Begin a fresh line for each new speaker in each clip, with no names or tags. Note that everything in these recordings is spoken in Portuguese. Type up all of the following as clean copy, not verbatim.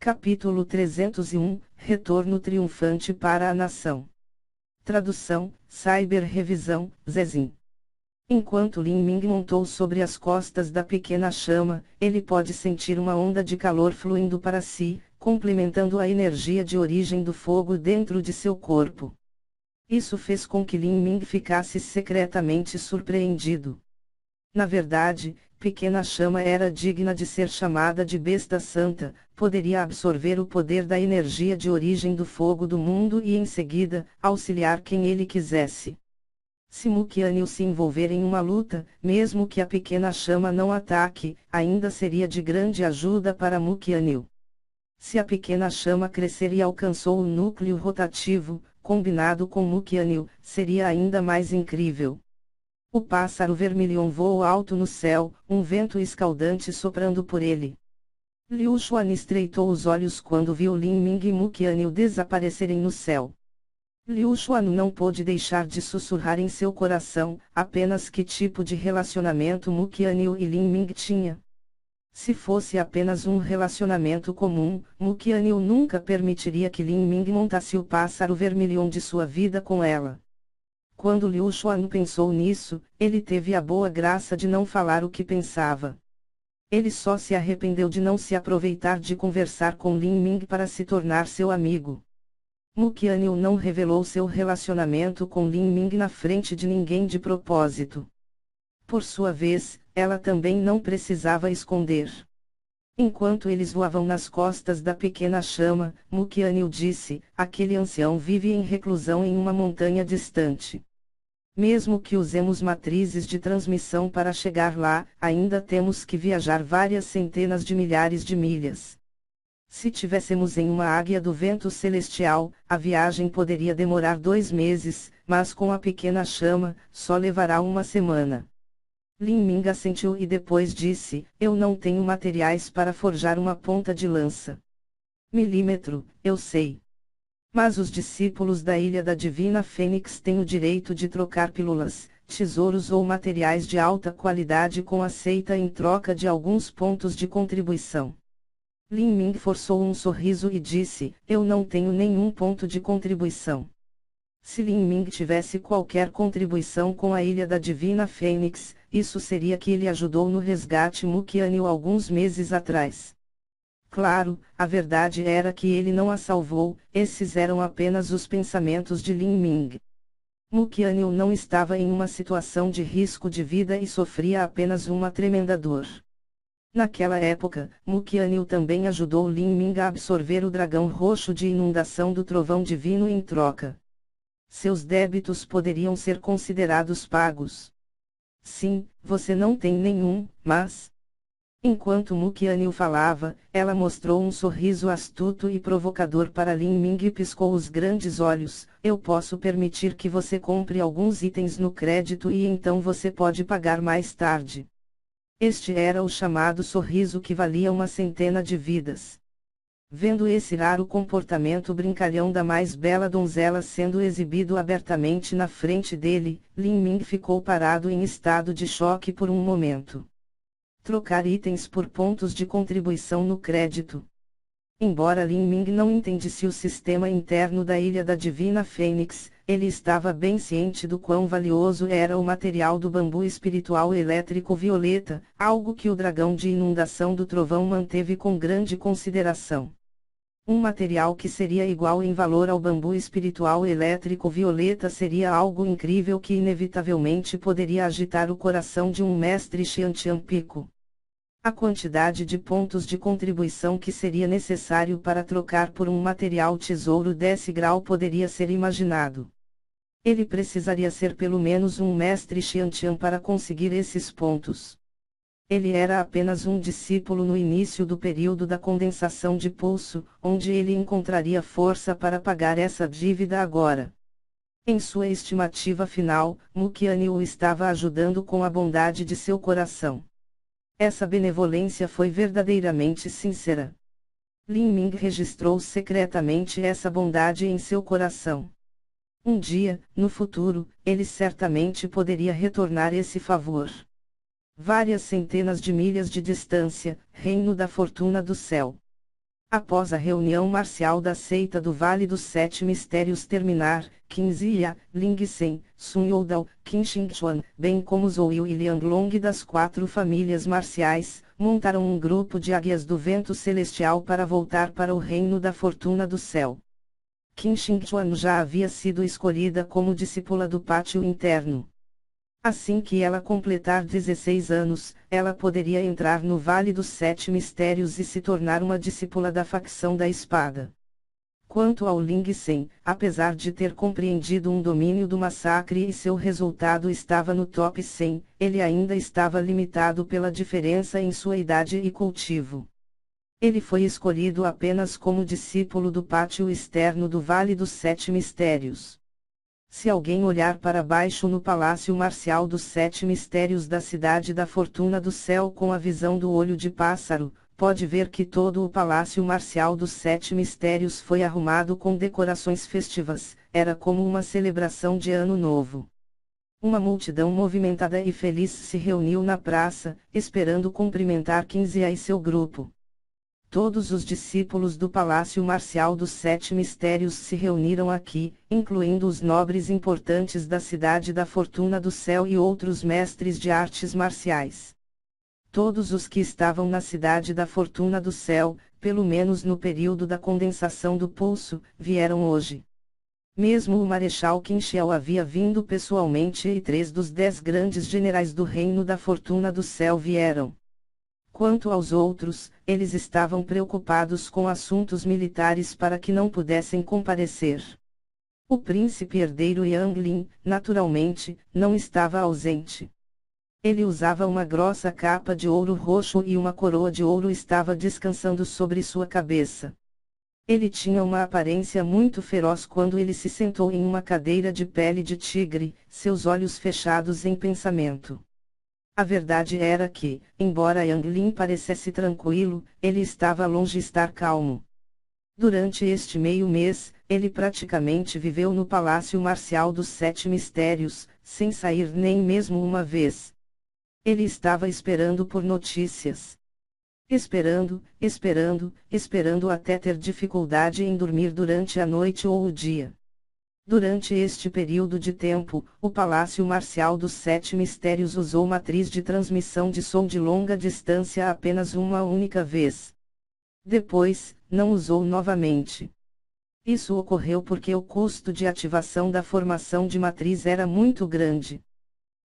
Capítulo 301, Retorno triunfante para a nação. Tradução, Cyber-revisão, Zezin. Enquanto Lin Ming montou sobre as costas da pequena chama, ele pode sentir uma onda de calor fluindo para si, complementando a energia de origem do fogo dentro de seu corpo. Isso fez com que Lin Ming ficasse secretamente surpreendido. Na verdade, pequena chama era digna de ser chamada de besta santa, poderia absorver o poder da energia de origem do fogo do mundo e em seguida, auxiliar quem ele quisesse. Se Mukyanil se envolver em uma luta, mesmo que a pequena chama não ataque, ainda seria de grande ajuda para Mukyanil. Se a pequena chama crescer e alcançou o núcleo rotativo, combinado com Mukyanil, seria ainda mais incrível. O pássaro vermilhão voou alto no céu, um vento escaldante soprando por ele. Liu Xuan estreitou os olhos quando viu Lin Ming e Mukyanil desaparecerem no céu. Liu Xuan não pôde deixar de sussurrar em seu coração, apenas que tipo de relacionamento Mukyanil e Lin Ming tinha. Se fosse apenas um relacionamento comum, Mukyanil nunca permitiria que Lin Ming montasse o pássaro vermilhão de sua vida com ela. Quando Liu Xuan pensou nisso, ele teve a boa graça de não falar o que pensava. Ele só se arrependeu de não se aproveitar de conversar com Lin Ming para se tornar seu amigo. Mukyanil não revelou seu relacionamento com Lin Ming na frente de ninguém de propósito. Por sua vez, ela também não precisava esconder. Enquanto eles voavam nas costas da pequena chama, Mukyanil disse: aquele ancião vive em reclusão em uma montanha distante. Mesmo que usemos matrizes de transmissão para chegar lá, ainda temos que viajar várias centenas de milhares de milhas. Se tivéssemos em uma águia do vento celestial, a viagem poderia demorar 2 meses, mas com a pequena chama, só levará uma semana. Lin Ming assentiu e depois disse: eu não tenho materiais para forjar uma ponta de lança. Milímetro, eu sei. Mas os discípulos da Ilha da Divina Fênix têm o direito de trocar pílulas, tesouros ou materiais de alta qualidade com a seita em troca de alguns pontos de contribuição. Lin Ming forçou um sorriso e disse: eu não tenho nenhum ponto de contribuição. Se Lin Ming tivesse qualquer contribuição com a Ilha da Divina Fênix, isso seria que ele ajudou no resgate Mukyanil alguns meses atrás. Claro, a verdade era que ele não a salvou, esses eram apenas os pensamentos de Lin Ming. Mukyanil não estava em uma situação de risco de vida e sofria apenas uma tremenda dor. Naquela época, Mukyanil também ajudou Lin Ming a absorver o dragão roxo de inundação do trovão divino em troca. Seus débitos poderiam ser considerados pagos. Sim, você não tem nenhum, mas... Enquanto Mukyanil falava, ela mostrou um sorriso astuto e provocador para Lin Ming e piscou os grandes olhos: eu posso permitir que você compre alguns itens no crédito e então você pode pagar mais tarde. Este era o chamado sorriso que valia uma centena de vidas. Vendo esse raro comportamento brincalhão da mais bela donzela sendo exibido abertamente na frente dele, Lin Ming ficou parado em estado de choque por um momento. Trocar itens por pontos de contribuição no crédito. Embora Lin Ming não entendesse o sistema interno da Ilha da Divina Fênix, ele estava bem ciente do quão valioso era o material do bambu espiritual elétrico violeta, algo que o dragão de inundação do trovão manteve com grande consideração. Um material que seria igual em valor ao bambu espiritual elétrico violeta seria algo incrível que inevitavelmente poderia agitar o coração de um mestre Xiantian Pico. A quantidade de pontos de contribuição que seria necessário para trocar por um material tesouro desse grau poderia ser imaginado. Ele precisaria ser pelo menos um mestre Xiantian para conseguir esses pontos. Ele era apenas um discípulo no início do período da condensação de pulso, onde ele encontraria força para pagar essa dívida agora. Em sua estimativa final, Mukyanil o estava ajudando com a bondade de seu coração. Essa benevolência foi verdadeiramente sincera. Lin Ming registrou secretamente essa bondade em seu coração. Um dia, no futuro, ele certamente poderia retornar esse favor. Várias centenas de milhas de distância, reino da fortuna do céu. Após a reunião marcial da seita do Vale dos Sete Mistérios terminar, Qin Ziya, Ling Sen, Sun Youdao, Qin Shengchuan, bem como Zhou Yu e Liang Long das 4 famílias marciais, montaram um grupo de águias do vento celestial para voltar para o reino da fortuna do céu. Qin Shengchuan já havia sido escolhida como discípula do pátio interno. Assim que ela completar 16 anos, ela poderia entrar no Vale dos Sete Mistérios e se tornar uma discípula da facção da espada. Quanto ao Ling Sen, apesar de ter compreendido um domínio do massacre e seu resultado estava no top 100, ele ainda estava limitado pela diferença em sua idade e cultivo. Ele foi escolhido apenas como discípulo do pátio externo do Vale dos Sete Mistérios. Se alguém olhar para baixo no Palácio Marcial dos Sete Mistérios da Cidade da Fortuna do Céu com a visão do olho de pássaro, pode ver que todo o Palácio Marcial dos Sete Mistérios foi arrumado com decorações festivas, era como uma celebração de Ano Novo. Uma multidão movimentada e feliz se reuniu na praça, esperando cumprimentar Qin Ziya e seu grupo. Todos os discípulos do Palácio Marcial dos Sete Mistérios se reuniram aqui, incluindo os nobres importantes da Cidade da Fortuna do Céu e outros mestres de artes marciais. Todos os que estavam na Cidade da Fortuna do Céu, pelo menos no período da condensação do pulso, vieram hoje. Mesmo o Marechal Qin Xiao havia vindo pessoalmente e 3 dos 10 grandes generais do Reino da Fortuna do Céu vieram. Quanto aos outros, eles estavam preocupados com assuntos militares para que não pudessem comparecer. O príncipe herdeiro Yang Lin, naturalmente, não estava ausente. Ele usava uma grossa capa de ouro roxo e uma coroa de ouro estava descansando sobre sua cabeça. Ele tinha uma aparência muito feroz quando ele se sentou em uma cadeira de pele de tigre, seus olhos fechados em pensamento. A verdade era que, embora Yang Lin parecesse tranquilo, ele estava longe de estar calmo. Durante este meio mês, ele praticamente viveu no Palácio Marcial dos Sete Mistérios, sem sair nem mesmo uma vez. Ele estava esperando por notícias. Esperando até ter dificuldade em dormir durante a noite ou o dia. Durante este período de tempo, o Palácio Marcial dos Sete Mistérios usou matriz de transmissão de som de longa distância apenas uma única vez. Depois, não usou novamente. Isso ocorreu porque o custo de ativação da formação de matriz era muito grande.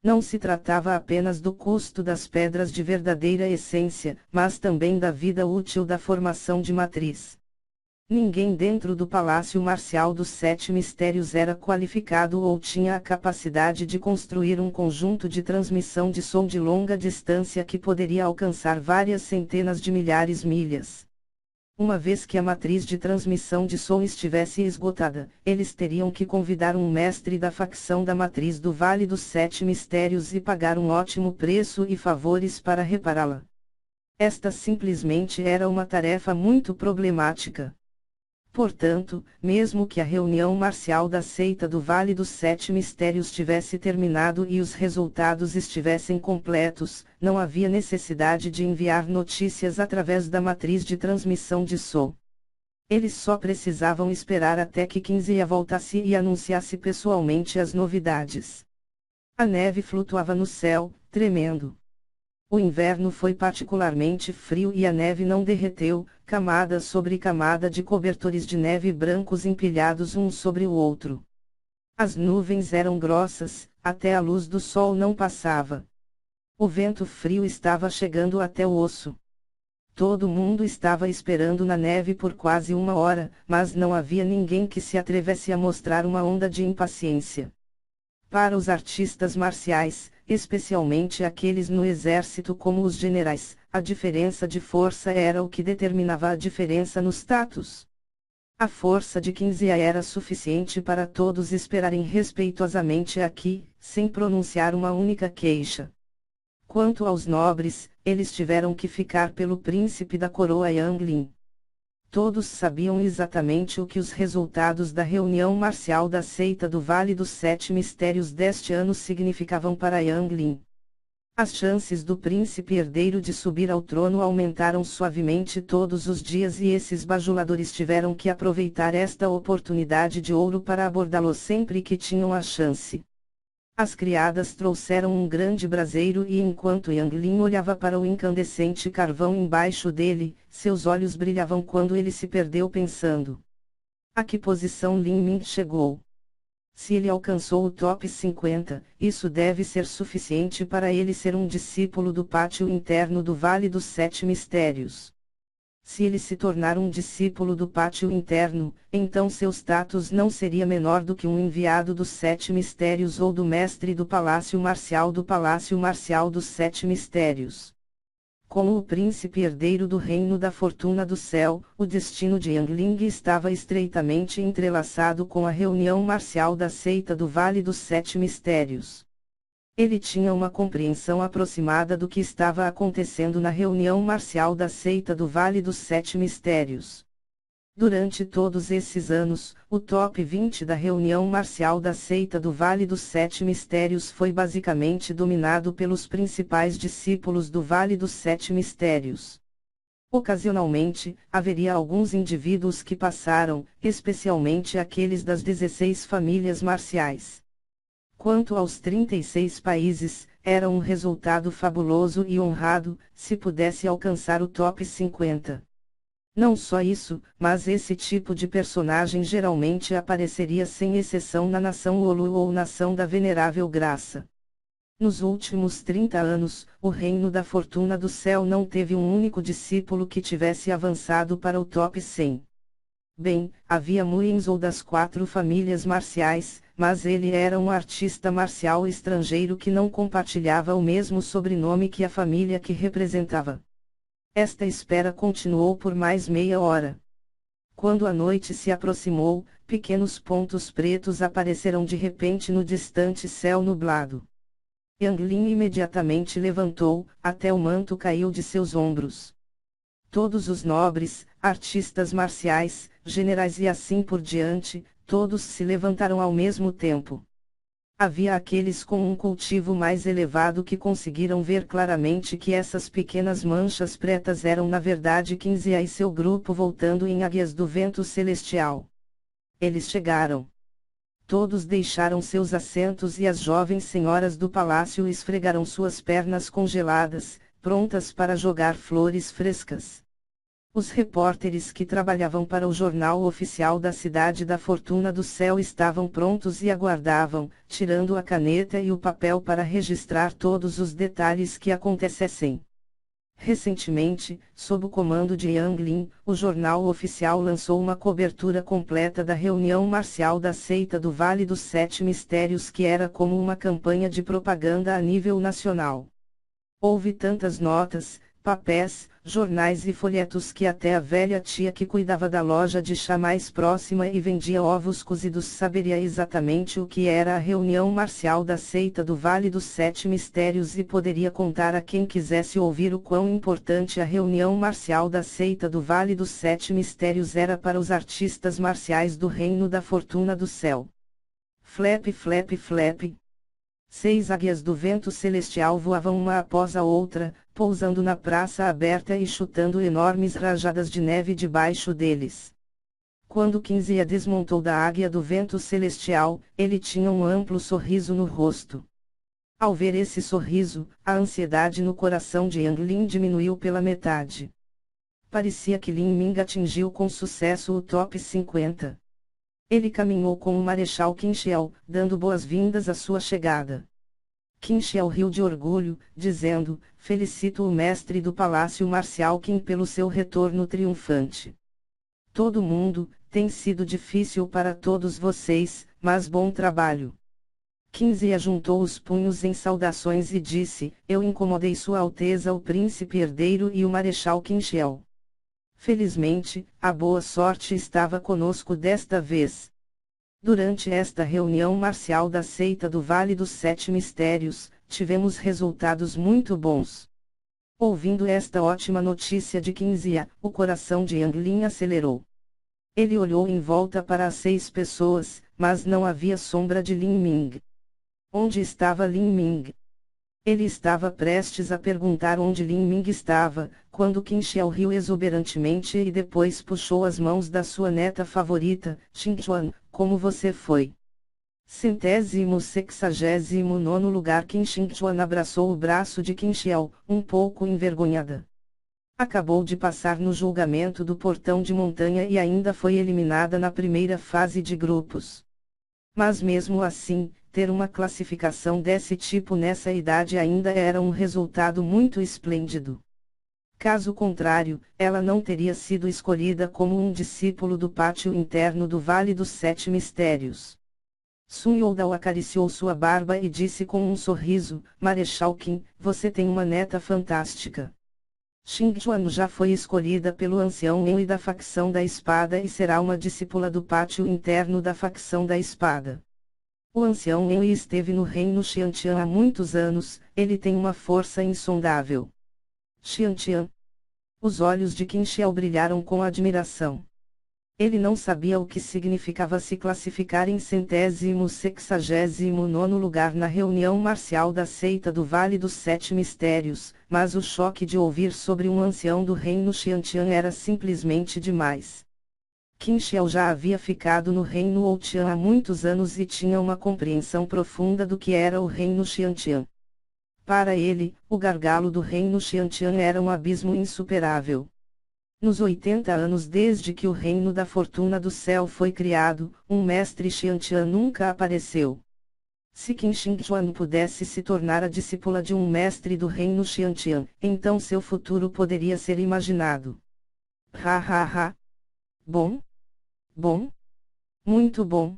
Não se tratava apenas do custo das pedras de verdadeira essência, mas também da vida útil da formação de matriz. Ninguém dentro do Palácio Marcial dos Sete Mistérios era qualificado ou tinha a capacidade de construir um conjunto de transmissão de som de longa distância que poderia alcançar várias centenas de milhares de milhas. Uma vez que a matriz de transmissão de som estivesse esgotada, eles teriam que convidar um mestre da facção da matriz do Vale dos Sete Mistérios e pagar um ótimo preço e favores para repará-la. Esta simplesmente era uma tarefa muito problemática. Portanto, mesmo que a reunião marcial da seita do Vale dos Sete Mistérios tivesse terminado e os resultados estivessem completos, não havia necessidade de enviar notícias através da matriz de transmissão de som. Eles só precisavam esperar até que Qin Ziya voltasse e anunciasse pessoalmente as novidades. A neve flutuava no céu, tremendo. O inverno foi particularmente frio e a neve não derreteu, camada sobre camada de cobertores de neve brancos empilhados um sobre o outro. As nuvens eram grossas, até a luz do sol não passava. O vento frio estava chegando até o osso. Todo mundo estava esperando na neve por quase uma hora, mas não havia ninguém que se atrevesse a mostrar uma onda de impaciência. Para os artistas marciais, especialmente aqueles no exército como os generais, a diferença de força era o que determinava a diferença no status. A força de Qin Ziya era suficiente para todos esperarem respeitosamente aqui, sem pronunciar uma única queixa. Quanto aos nobres, eles tiveram que ficar pelo príncipe da coroa Yang Lin. Todos sabiam exatamente o que os resultados da reunião marcial da seita do Vale dos Sete Mistérios deste ano significavam para Yang Lin. As chances do príncipe herdeiro de subir ao trono aumentaram suavemente todos os dias e esses bajuladores tiveram que aproveitar esta oportunidade de ouro para abordá-lo sempre que tinham a chance. As criadas trouxeram um grande braseiro e enquanto Yang Lin olhava para o incandescente carvão embaixo dele, seus olhos brilhavam quando ele se perdeu pensando. A que posição Lin Ming chegou? Se ele alcançou o top 50, isso deve ser suficiente para ele ser um discípulo do pátio interno do Vale dos Sete Mistérios. Se ele se tornar um discípulo do pátio interno, então seu status não seria menor do que um enviado dos Sete Mistérios ou do mestre do Palácio Marcial dos Sete Mistérios. Como o príncipe herdeiro do Reino da Fortuna do Céu, o destino de Yang Ling estava estreitamente entrelaçado com a reunião marcial da seita do Vale dos Sete Mistérios. Ele tinha uma compreensão aproximada do que estava acontecendo na reunião marcial da seita do Vale dos Sete Mistérios. Durante todos esses anos, o top 20 da reunião marcial da seita do Vale dos Sete Mistérios foi basicamente dominado pelos principais discípulos do Vale dos Sete Mistérios. Ocasionalmente, haveria alguns indivíduos que passaram, especialmente aqueles das 16 famílias marciais. Quanto aos 36 países, era um resultado fabuloso e honrado, se pudesse alcançar o top 50. Não só isso, mas esse tipo de personagem geralmente apareceria sem exceção na nação Olu ou nação da Venerável Graça. Nos últimos 30 anos, o Reino da Fortuna do Céu não teve um único discípulo que tivesse avançado para o top 100. Bem, havia Muinzou das 4 famílias marciais, mas ele era um artista marcial estrangeiro que não compartilhava o mesmo sobrenome que a família que representava. Esta espera continuou por mais meia hora. Quando a noite se aproximou, pequenos pontos pretos apareceram de repente no distante céu nublado. Yang Lin imediatamente levantou, até o manto caiu de seus ombros. Todos os nobres, artistas marciais, generais e assim por diante, todos se levantaram ao mesmo tempo. Havia aqueles com um cultivo mais elevado que conseguiram ver claramente que essas pequenas manchas pretas eram na verdade 15 e seu grupo voltando em águias do vento celestial. Eles chegaram. Todos deixaram seus assentos e as jovens senhoras do palácio esfregaram suas pernas congeladas, prontas para jogar flores frescas. Os repórteres que trabalhavam para o jornal oficial da Cidade da Fortuna do Céu estavam prontos e aguardavam, tirando a caneta e o papel para registrar todos os detalhes que acontecessem. Recentemente, sob o comando de Yang Lin, o jornal oficial lançou uma cobertura completa da reunião marcial da seita do Vale dos Sete Mistérios que era como uma campanha de propaganda a nível nacional. Houve tantas notas, papéis, jornais e folhetos que até a velha tia que cuidava da loja de chá mais próxima e vendia ovos cozidos saberia exatamente o que era a reunião marcial da seita do Vale dos Sete Mistérios e poderia contar a quem quisesse ouvir o quão importante a reunião marcial da seita do Vale dos Sete Mistérios era para os artistas marciais do Reino da Fortuna do Céu. Flap, flap, flap. 6 águias do vento celestial voavam uma após a outra, pousando na praça aberta e chutando enormes rajadas de neve debaixo deles. Quando Kinzia desmontou da águia do vento celestial, ele tinha um amplo sorriso no rosto. Ao ver esse sorriso, a ansiedade no coração de Yang Lin diminuiu pela metade. Parecia que Lin Ming atingiu com sucesso o top 50. Ele caminhou com o Marechal Qin Xiao, dando boas-vindas à sua chegada. Qin Xiao riu de orgulho, dizendo: "Felicito o mestre do Palácio Marcial Qin pelo seu retorno triunfante. Todo mundo, tem sido difícil para todos vocês, mas bom trabalho." Qin Zia juntou os punhos em saudações e disse: "Eu incomodei Sua Alteza o Príncipe Herdeiro e o Marechal Qin Xiao. Felizmente, a boa sorte estava conosco desta vez. Durante esta reunião marcial da seita do Vale dos Sete Mistérios, tivemos resultados muito bons." Ouvindo esta ótima notícia de Qin Zia, o coração de Yang Lin acelerou. Ele olhou em volta para as 6 pessoas, mas não havia sombra de Lin Ming. Onde estava Lin Ming? Ele estava prestes a perguntar onde Lin Ming estava, quando Qin Xiao riu exuberantemente e depois puxou as mãos da sua neta favorita, Xingchuan. Como você foi? 169º lugar. Qin Xingchuan abraçou o braço de Qin Xiao, um pouco envergonhada. Acabou de passar no julgamento do portão de montanha e ainda foi eliminada na primeira fase de grupos. Mas mesmo assim, ter uma classificação desse tipo nessa idade ainda era um resultado muito esplêndido. Caso contrário, ela não teria sido escolhida como um discípulo do pátio interno do Vale dos Sete Mistérios. Sun Youdao acariciou sua barba e disse com um sorriso: Marechal Qin, você tem uma neta fantástica. Xingchuan já foi escolhida pelo ancião Enlil da facção da espada e será uma discípula do pátio interno da facção da espada. O ancião Enlil esteve no reino Xiantian há muitos anos, ele tem uma força insondável. Xiantian. Os olhos de Qin Xiao brilharam com admiração. Ele não sabia o que significava se classificar em 169º lugar na reunião marcial da seita do Vale dos Sete Mistérios, mas o choque de ouvir sobre um ancião do reino Xiantian era simplesmente demais. Qin Xiao já havia ficado no reino Outian há muitos anos e tinha uma compreensão profunda do que era o reino Xiantian. Para ele, o gargalo do reino Xiantian era um abismo insuperável. Nos 80 anos desde que o Reino da Fortuna do Céu foi criado, um mestre Xiantian nunca apareceu. Se Qin Xingchuan pudesse se tornar a discípula de um mestre do Reino Xiantian, então seu futuro poderia ser imaginado. Ha ha ha! Bom? Bom? Muito bom!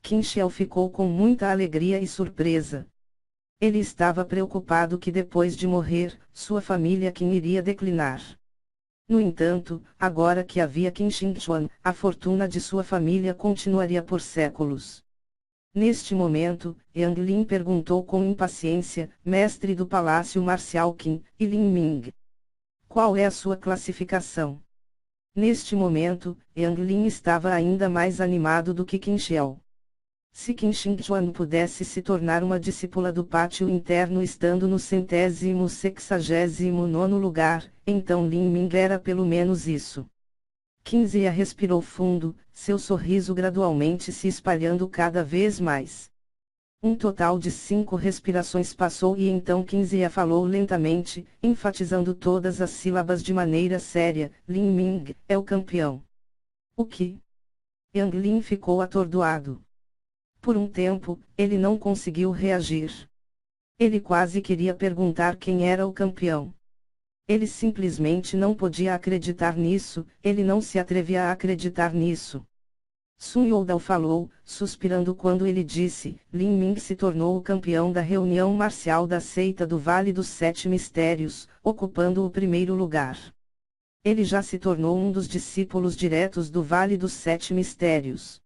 Qin Xiao ficou com muita alegria e surpresa. Ele estava preocupado que depois de morrer, sua família Qin iria declinar. No entanto, agora que havia Qin Xingchuan, a fortuna de sua família continuaria por séculos. Neste momento, Yang Lin perguntou com impaciência: Mestre do Palácio Marcial Qin, e Lin Ming? Qual é a sua classificação? Neste momento, Yang Lin estava ainda mais animado do que Qin Xiao. Se Qin Xingchuan pudesse se tornar uma discípula do pátio interno estando no 169º lugar, então Lin Ming era pelo menos isso. Qin Zia respirou fundo, seu sorriso gradualmente se espalhando cada vez mais. Um total de 5 respirações passou e então Qin Zia falou lentamente, enfatizando todas as sílabas de maneira séria: Lin Ming é o campeão. O que? Yang Lin ficou atordoado. Por um tempo, ele não conseguiu reagir. Ele quase queria perguntar quem era o campeão. Ele simplesmente não podia acreditar nisso, ele não se atrevia a acreditar nisso. Sun Youdao falou, suspirando quando ele disse: Lin Ming se tornou o campeão da reunião marcial da seita do Vale dos Sete Mistérios, ocupando o primeiro lugar. Ele já se tornou um dos discípulos diretos do Vale dos Sete Mistérios.